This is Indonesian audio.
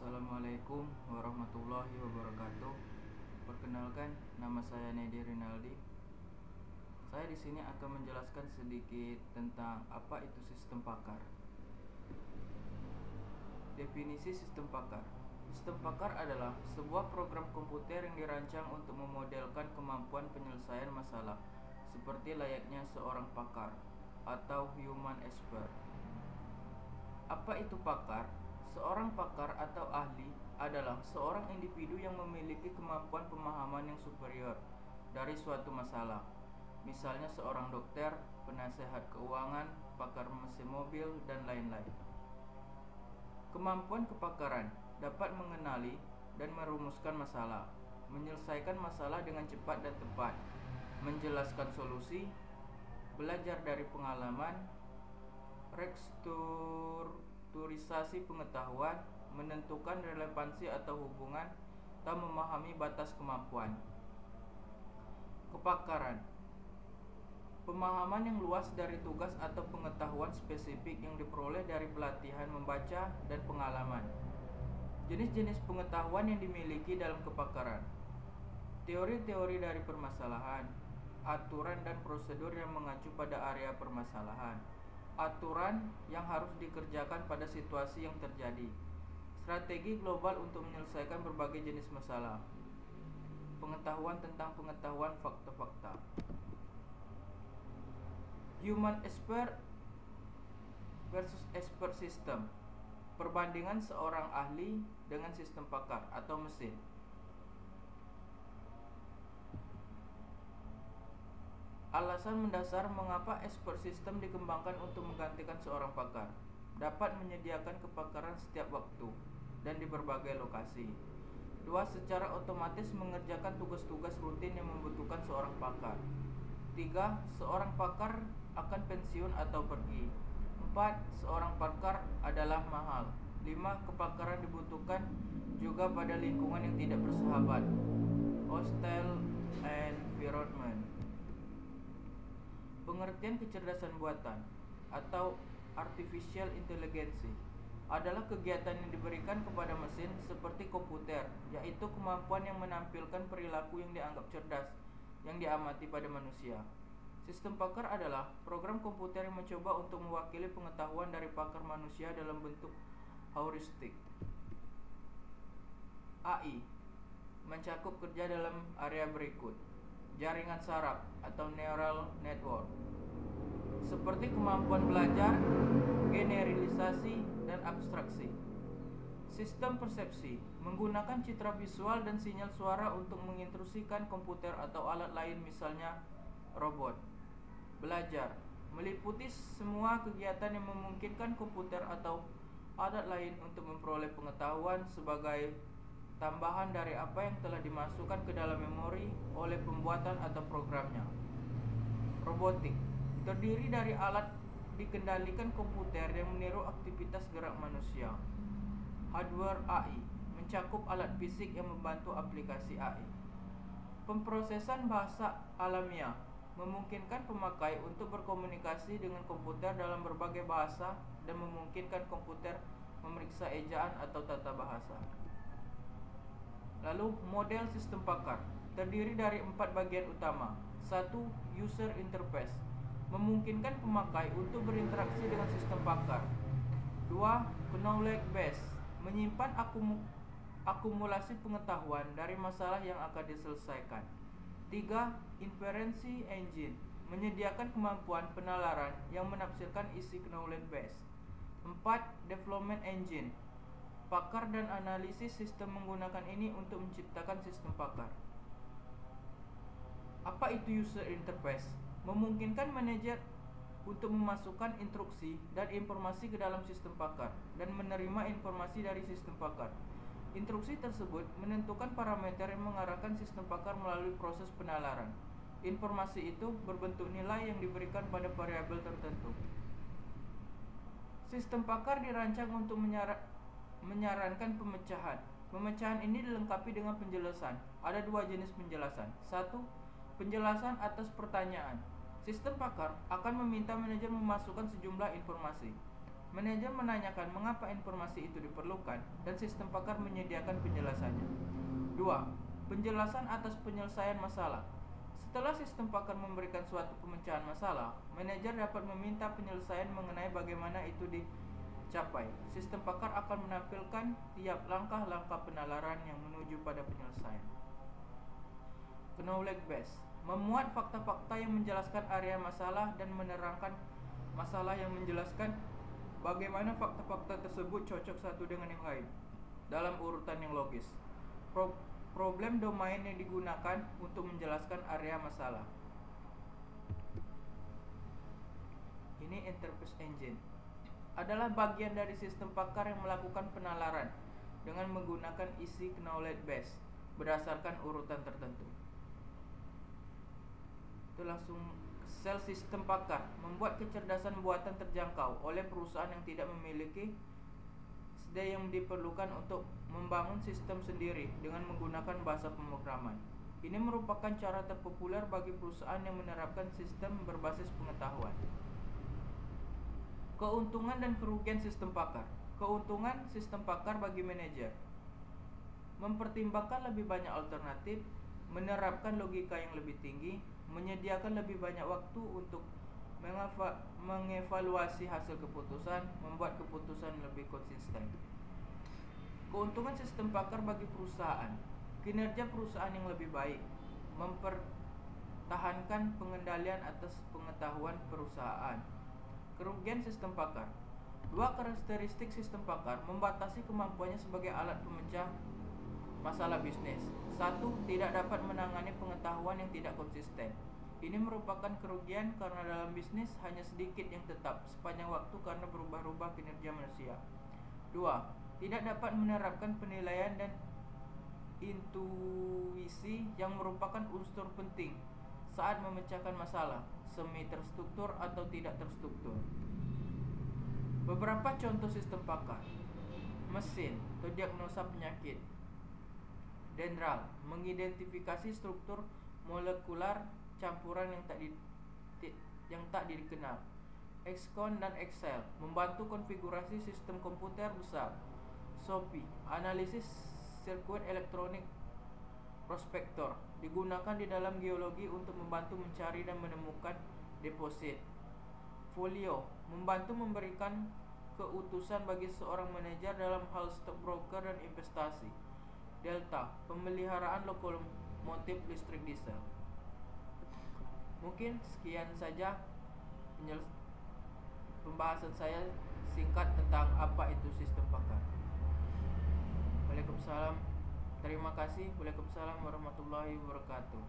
Assalamualaikum warahmatullahi wabarakatuh. Perkenalkan, nama saya Nedi Rinaldi. Saya di sini akan menjelaskan sedikit tentang apa itu sistem pakar. Definisi sistem pakar. Sistem pakar adalah sebuah program komputer yang dirancang untuk memodelkan kemampuan penyelesaian masalah seperti layaknya seorang pakar atau human expert. Apa itu pakar? Seorang pakar atau ahli adalah seorang individu yang memiliki kemampuan pemahaman yang superior dari suatu masalah. Misalnya seorang dokter, penasehat keuangan, pakar mesin mobil, dan lain-lain. Kemampuan kepakaran dapat mengenali dan merumuskan masalah, menyelesaikan masalah dengan cepat dan tepat, menjelaskan solusi, belajar dari pengalaman, restrukturisasi pengetahuan, menentukan relevansi atau hubungan, dan memahami batas kemampuan. Kepakaran, pemahaman yang luas dari tugas atau pengetahuan spesifik yang diperoleh dari pelatihan membaca dan pengalaman. Jenis-jenis pengetahuan yang dimiliki dalam kepakaran. Teori-teori dari permasalahan, aturan dan prosedur yang mengacu pada area permasalahan, aturan yang harus dikerjakan pada situasi yang terjadi, strategi global untuk menyelesaikan berbagai jenis masalah, pengetahuan tentang pengetahuan fakta-fakta. Human expert versus expert system. Perbandingan seorang ahli dengan sistem pakar atau mesin. Alasan mendasar mengapa expert system dikembangkan untuk menggantikan seorang pakar. Dapat menyediakan kepakaran setiap waktu dan di berbagai lokasi. 2. Secara otomatis mengerjakan tugas-tugas rutin yang membutuhkan seorang pakar. 3. Seorang pakar akan pensiun atau pergi. 4. Seorang pakar adalah mahal. 5. Kepakaran dibutuhkan juga pada lingkungan yang tidak bersahabat, hostile environment. Pengertian kecerdasan buatan atau artificial intelligence adalah kegiatan yang diberikan kepada mesin seperti komputer, yaitu kemampuan yang menampilkan perilaku yang dianggap cerdas yang diamati pada manusia. Sistem pakar adalah program komputer yang mencoba untuk mewakili pengetahuan dari pakar manusia dalam bentuk heuristik. AI mencakup kerja dalam area berikut: jaringan saraf atau neural network, seperti kemampuan belajar, generalisasi, dan abstraksi. Sistem persepsi menggunakan citra visual dan sinyal suara untuk menginstruksikan komputer atau alat lain, misalnya robot. Belajar meliputi semua kegiatan yang memungkinkan komputer atau alat lain untuk memperoleh pengetahuan sebagai tambahan dari apa yang telah dimasukkan ke dalam memori oleh pembuatan atau programnya. Robotik terdiri dari alat dikendalikan komputer yang meniru aktivitas gerak manusia. Hardware AI mencakup alat fisik yang membantu aplikasi AI. Pemrosesan bahasa alamiah memungkinkan pemakai untuk berkomunikasi dengan komputer dalam berbagai bahasa dan memungkinkan komputer memeriksa ejaan atau tata bahasa. Lalu, model sistem pakar terdiri dari 4 bagian utama. 1. User interface memungkinkan pemakai untuk berinteraksi dengan sistem pakar. 2. Knowledge base menyimpan akumulasi pengetahuan dari masalah yang akan diselesaikan. 3. Inference engine menyediakan kemampuan penalaran yang menafsirkan isi knowledge base. 4. Development engine, pakar dan analisis sistem menggunakan ini untuk menciptakan sistem pakar. Apa itu user interface? Memungkinkan manajer untuk memasukkan instruksi dan informasi ke dalam sistem pakar dan menerima informasi dari sistem pakar. Instruksi tersebut menentukan parameter yang mengarahkan sistem pakar melalui proses penalaran. Informasi itu berbentuk nilai yang diberikan pada variabel tertentu. Sistem pakar dirancang untuk menyarankan pemecahan. Pemecahan ini dilengkapi dengan penjelasan. Ada 2 jenis penjelasan. 1. Penjelasan atas pertanyaan. Sistem pakar akan meminta manajer memasukkan sejumlah informasi. Manajer menanyakan mengapa informasi itu diperlukan dan sistem pakar menyediakan penjelasannya. 2. Penjelasan atas penyelesaian masalah. Setelah sistem pakar memberikan suatu pemecahan masalah, manajer dapat meminta penyelesaian mengenai bagaimana itu dicapai. Sistem pakar akan menampilkan tiap langkah-langkah penalaran yang menuju pada penyelesaian. Knowledge base memuat fakta-fakta yang menjelaskan area masalah dan menerangkan masalah yang menjelaskan bagaimana fakta-fakta tersebut cocok satu dengan yang lain dalam urutan yang logis. Problem domain yang digunakan untuk menjelaskan area masalah. Ini interface engine adalah bagian dari sistem pakar yang melakukan penalaran dengan menggunakan isi knowledge base berdasarkan urutan tertentu. Itu langsung sel sistem pakar membuat kecerdasan buatan terjangkau oleh perusahaan yang tidak memiliki SDA yang diperlukan untuk membangun sistem sendiri dengan menggunakan bahasa pemrograman. Ini merupakan cara terpopuler bagi perusahaan yang menerapkan sistem berbasis pengetahuan. Keuntungan dan kerugian sistem pakar. Keuntungan sistem pakar bagi manajer: mempertimbangkan lebih banyak alternatif, menerapkan logika yang lebih tinggi, menyediakan lebih banyak waktu untuk mengevaluasi hasil keputusan, membuat keputusan lebih konsisten. Keuntungan sistem pakar bagi perusahaan: kinerja perusahaan yang lebih baik, mempertahankan pengendalian atas pengetahuan perusahaan. Kerugian sistem pakar: dua karakteristik sistem pakar membatasi kemampuannya sebagai alat pemecah masalah bisnis. 1. Tidak dapat menangani pengetahuan yang tidak konsisten. Ini merupakan kerugian karena dalam bisnis hanya sedikit yang tetap sepanjang waktu karena berubah-ubah kinerja manusia. 2. Tidak dapat menerapkan penilaian dan intuisi yang merupakan unsur penting saat memecahkan masalah, semi terstruktur atau tidak terstruktur. Beberapa contoh sistem pakar: mesin atau diagnosa penyakit. Dendral mengidentifikasi struktur molekular campuran yang tak dikenal. XCON dan Excel membantu konfigurasi sistem komputer besar. SOPI analisis sirkuit elektronik. Prospektor digunakan di dalam geologi untuk membantu mencari dan menemukan deposit. Folio membantu memberikan keutusan bagi seorang manajer dalam hal stockbroker dan investasi. Delta pemeliharaan lokomotif listrik diesel. Mungkin sekian saja pembahasan saya singkat tentang apa itu sistem pakar. Waalaikumsalam. Terima kasih. Waalaikumsalam warahmatullahi wabarakatuh.